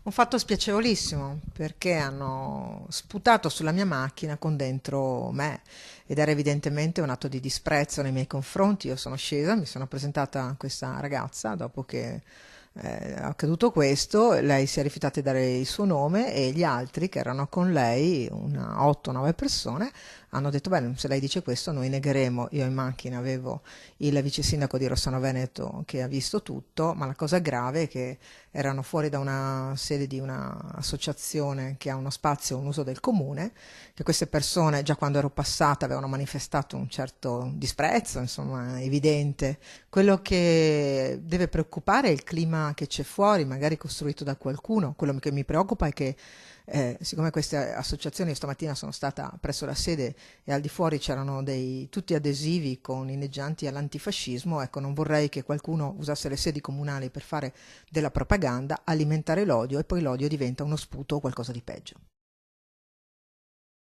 Un fatto spiacevolissimo perché hanno sputato sulla mia macchina con dentro me ed era evidentemente un atto di disprezzo nei miei confronti. Io sono scesa, mi sono presentata a questa ragazza dopo che è accaduto questo, lei si è rifiutata di dare il suo nome e gli altri che erano con lei, una 8-9 persone, hanno detto bene, se lei dice questo noi negheremo. Io in macchina avevo il vice sindaco di Rossano Veneto che ha visto tutto, ma la cosa grave è che erano fuori da una sede di un'associazione che ha uno spazio, un uso del comune, che queste persone già quando ero passata avevano manifestato un certo disprezzo, insomma, evidente. Quello che deve preoccupare è il clima che c'è fuori, magari costruito da qualcuno. Quello che mi preoccupa è che siccome queste associazioni stamattina sono stata presso la sede e al di fuori c'erano tutti adesivi con inneggianti all'antifascismo, ecco, non vorrei che qualcuno usasse le sedi comunali per fare della propaganda, alimentare l'odio e poi l'odio diventa uno sputo o qualcosa di peggio.